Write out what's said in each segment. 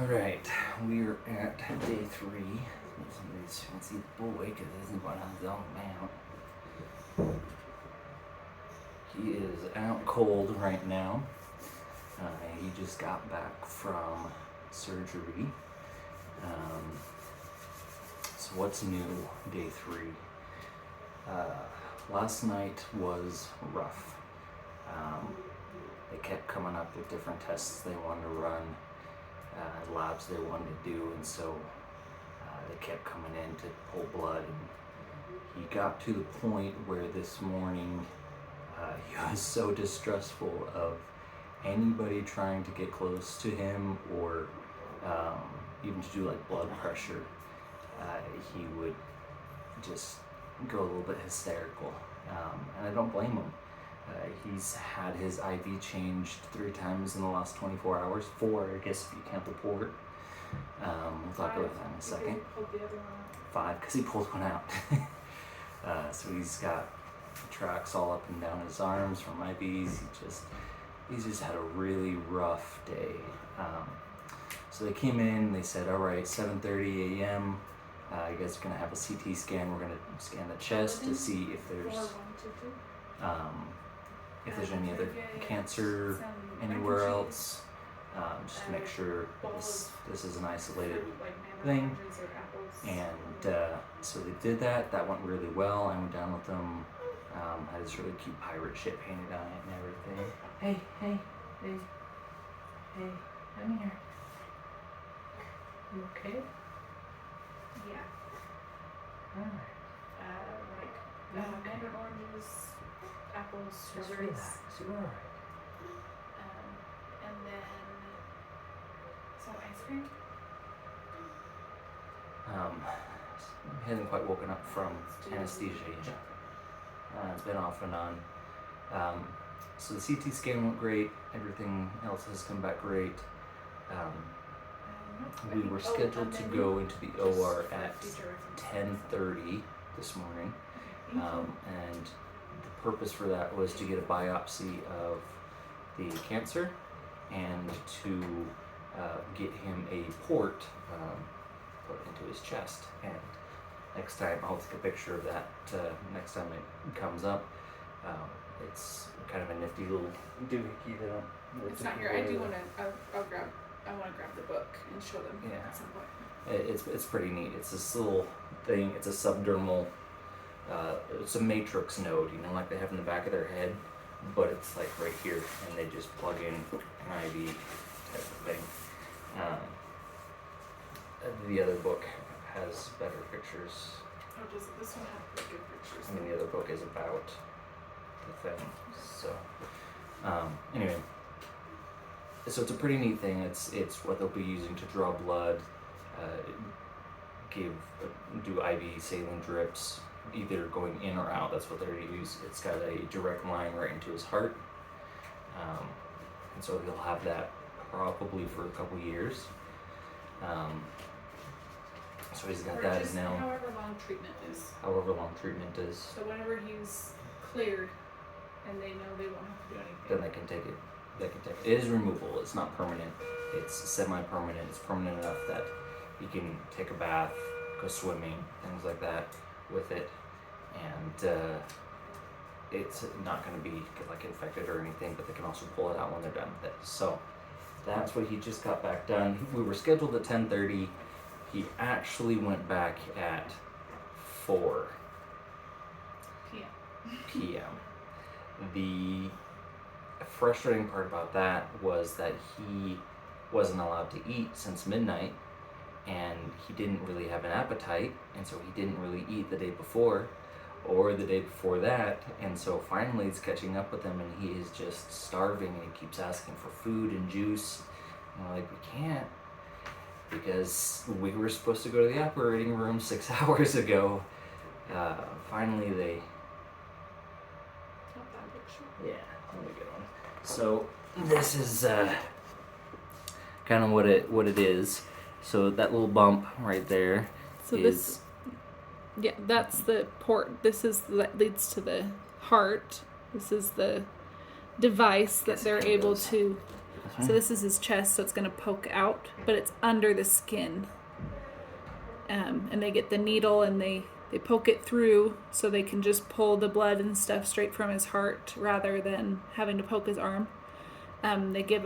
Alright, we're at day 3. Somebody's fancy the boy because he isn't going on his own mount. He is out cold right now. He just got back from surgery. So what's new, day 3? Last night was rough. They kept coming up with different tests they wanted to run, labs they wanted to do, and so they kept coming in to pull blood. And he got to the point where this morning he was so distrustful of anybody trying to get close to him or even to do like blood pressure. He would just go a little bit hysterical, and I don't blame him. He's had his IV changed 3 times in the last 24 hours. 4, I guess, if you count the port. We'll talk about that in a second. 5, because he pulled one out. So he's got tracks all up and down his arms from IVs. He's just had a really rough day. So they came in, they said, all right, 7:30 a.m. You guys are gonna have a CT scan. We're gonna scan the chest to see if there's any other cancer anywhere else, just to make sure this is an isolated thing. And so they did that. That went really well. I went down with them. Had this really cute pirate ship painted on it and everything. Hey, come here. You okay? Yeah. Alright. Mandarin oranges, apples, Just strawberries. relax. You're alright. And then some ice cream. He hasn't quite woken up from anesthesia yet. It's been off and on. So the CT scan went great. Everything else has come back great. We were scheduled to go into the OR at 10:30 this morning. And the purpose for that was to get a biopsy of the cancer and to get him a port put into his chest. And next time I'll take a picture of that next time it comes up. It's kind of a nifty little doohickey that It's not here. I do want to. I want to grab the book and show them at some point. It's pretty neat. It's this little thing. It's a subdermal. It's a matrix node, like they have in the back of their head, but it's like right here, and they just plug in an IV type of thing. The other book has better pictures. Oh, does this one have pretty good pictures? I mean, the other book is about the thing. So, anyway, so it's a pretty neat thing. It's what they'll be using to draw blood, do IV saline drips, either going in or out. That's what they're going to use. It's got a direct line right into his heart, and so he'll have that probably for a couple years. So he's got that now. However long treatment is. So whenever he's cleared and they know they won't have to do anything, then they can take it. It is removable. It's not permanent. It's semi-permanent. It's permanent enough that you can take a bath, go swimming, things like that with it, and it's not going to be like infected or anything. But they can also pull it out when they're done with it. So that's what he just got back done. We were scheduled at 10:30. He actually went back at 4 p.m. The frustrating part about that was that he wasn't allowed to eat since midnight, and he didn't really have an appetite, and so he didn't really eat the day before or the day before that, and so finally it's catching up with him, and he is just starving, and he keeps asking for food and juice, and we're like, we can't, because we were supposed to go to the operating room 6 hours ago. Finally they... Yeah, let me get one. So this is kind of what it is. So that little bump right there is... that's the port. This is that leads to the heart. This is the device that they're able to So this is his chest, so it's going to poke out, but it's under the skin. And they get the needle and they poke it through so they can just pull the blood and stuff straight from his heart rather than having to poke his arm. They give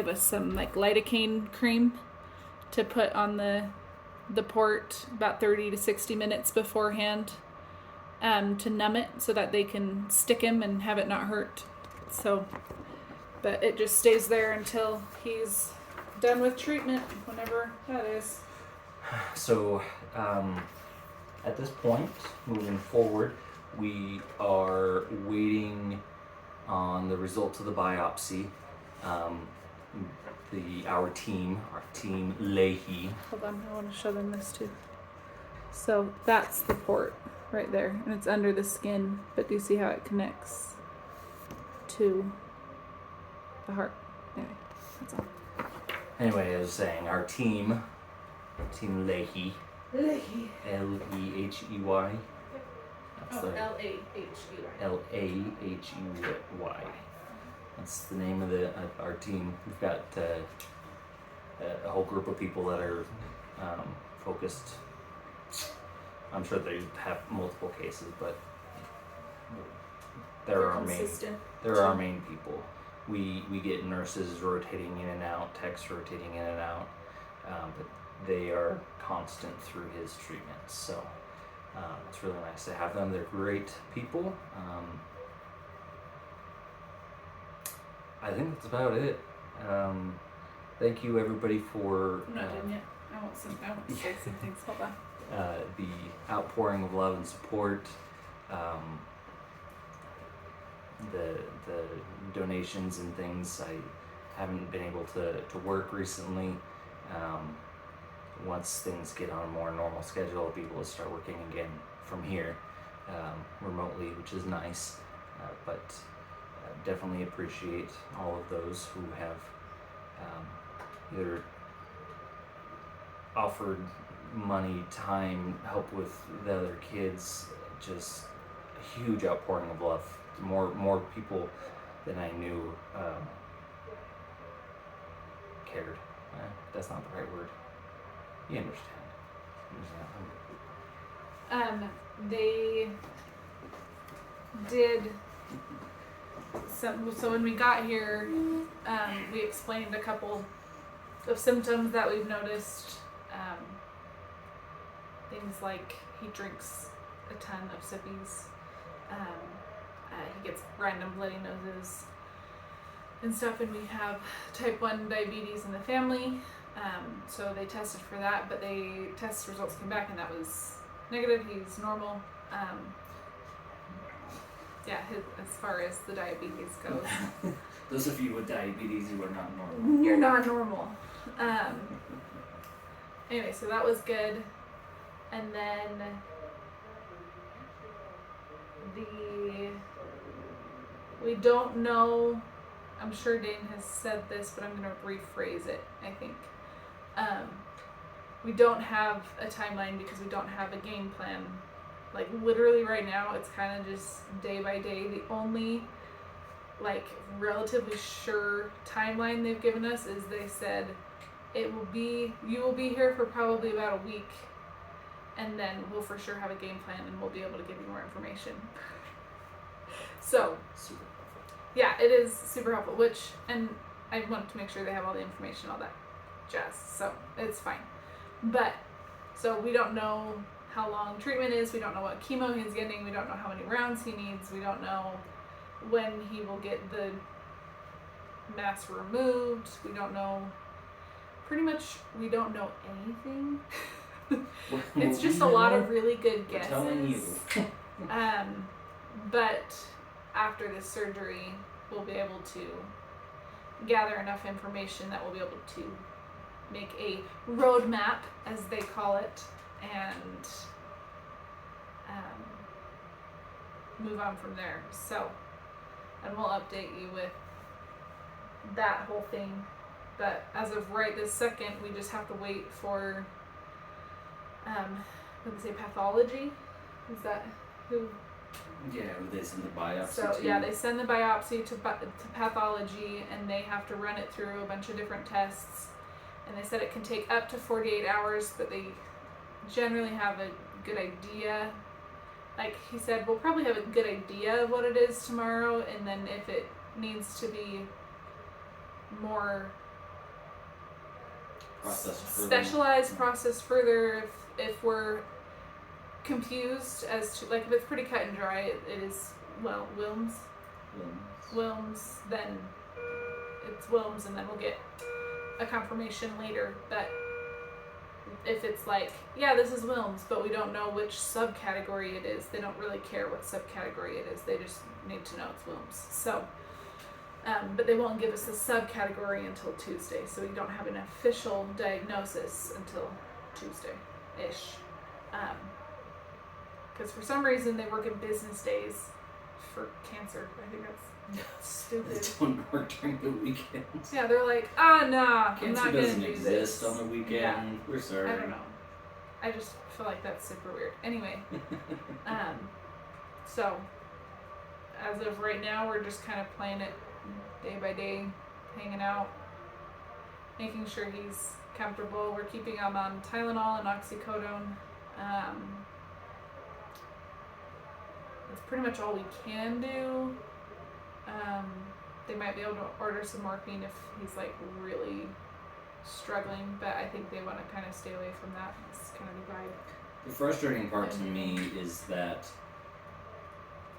us some like lidocaine cream to put on the port about 30 to 60 minutes beforehand to numb it so that they can stick him and have it not hurt. So, but it just stays there until he's done with treatment, whenever that is. So, at this point, moving forward, we are waiting on the results of the biopsy. Our team Leahy. Hold on, I want to show them this too. So that's the port right there, and it's under the skin, but do you see how it connects to the heart? Anyway, that's all. Anyway, I was saying, our team Leahy. Leahy. Lehey. That's Lahey. Lahey. That's the name of our team. We've got a whole group of people that are focused. I'm sure they have multiple cases, but they're our main people. We get nurses rotating in and out, techs rotating in and out, but they are constant through his treatments. So it's really nice to have them. They're great people. I think that's about it. Thank you everybody for. I'm not done yet. I want to say some things. Hold on. The outpouring of love and support, the donations and things. I haven't been able to work recently. Once things get on a more normal schedule, I'll be able to start working again from here remotely, which is nice. But definitely appreciate all of those who have either offered money, time, help with the other kids. Just a huge outpouring of love. More people than I knew cared. That's not the right word. You understand. They did some. So when we got here, we explained a couple of symptoms that we've noticed. Things like he drinks a ton of sippies. He gets random bloody noses and stuff, and we have type 1 diabetes in the family. So they tested for that, but test results came back and that was negative. He's normal. As far as the diabetes goes. Those of you with diabetes, you are not normal. You're not normal. Anyway, so that was good. And then we don't know, I'm sure Dane has said this, but I'm going to rephrase it, I think. We don't have a timeline because we don't have a game plan. Like literally right now, it's kind of just day by day. The only relatively sure timeline they've given us is they said you will be here for probably about a week, and then we'll for sure have a game plan and we'll be able to give you more information. So, Super helpful. Yeah, it is super helpful, and I want to make sure they have all the information, all that jazz, so it's fine. But, so we don't know how long treatment is, we don't know what chemo he's getting, we don't know how many rounds he needs, we don't know when he will get the mass removed, we don't know anything. It's just a lot of really good guesses. We're telling you. But after this surgery, we'll be able to gather enough information that we'll be able to make a roadmap, as they call it, and move on from there. So, and we'll update you with that whole thing. But as of right this second, we just have to wait for, what did they say, pathology? Is that who Yeah, they send the biopsy So to. yeah, they send the biopsy to pathology, and they have to run it through a bunch of different tests. And they said it can take up to 48 hours, but they generally have a good idea. Like he said, we'll probably have a good idea of what it is tomorrow, and then if it needs to be more specialized, processed further, if we're confused as to, like, if it's pretty cut and dry, it is, well, Wilms, then it's Wilms, and then we'll get a confirmation later that if it's like, yeah, this is Wilms, but we don't know which subcategory it is, they don't really care what subcategory it is, they just need to know it's Wilms. So, but they won't give us a subcategory until Tuesday, so we don't have an official diagnosis until Tuesday-ish. Because for some reason they work in business days for cancer. I think that's stupid. They don't work during the weekends. Yeah, they're like, nah, I'm not Cancer gonna doesn't do exist this on the weekend. Yeah. We're sorry. I don't know. I just feel like that's super weird. Anyway, so as of right now, we're just kind of playing it day by day, hanging out, making sure he's comfortable. We're keeping him on Tylenol and oxycodone. That's pretty much all we can do. They might be able to order some morphine if he's like really struggling, but I think they want to kind of stay away from that. It's kind of the vibe. The frustrating part to me is that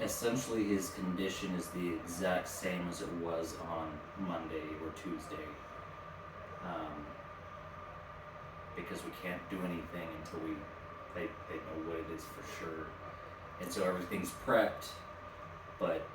essentially his condition is the exact same as it was on Monday or Tuesday. Because we can't do anything until they know what it is for sure. And so everything's prepped, but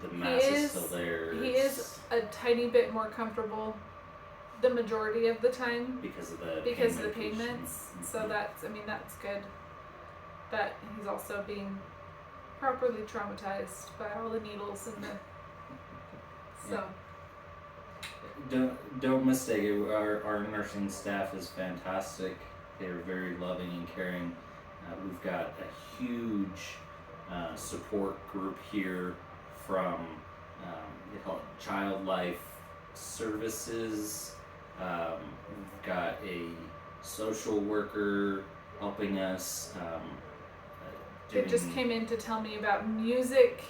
the mass is still there. He is a tiny bit more comfortable the majority of the time because of the pain meds. So that's good. But he's also being properly traumatized by all the needles and the Don't mistake it. Our nursing staff is fantastic. They're very loving and caring. We've got a huge support group here from they call it Child Life Services. We've got a social worker helping us. They just came in to tell me about music,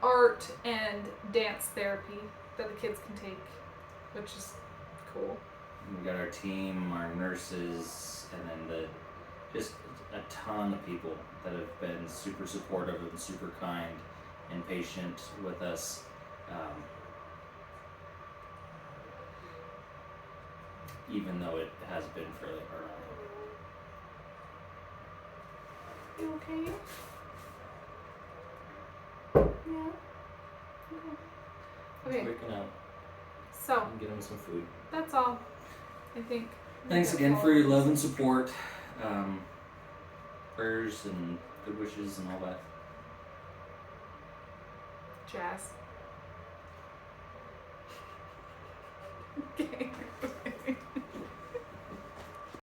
art, and dance therapy that the kids can take, which is cool. We got our team, our nurses, and then just a ton of people that have been super supportive and super kind and patient with us. Even though it has been fairly hard on You okay? Yeah. Okay. him. Waking up So and get him some food. that's all, I think. Thanks again for your love and support, prayers and good wishes and all that. Jazz. Okay.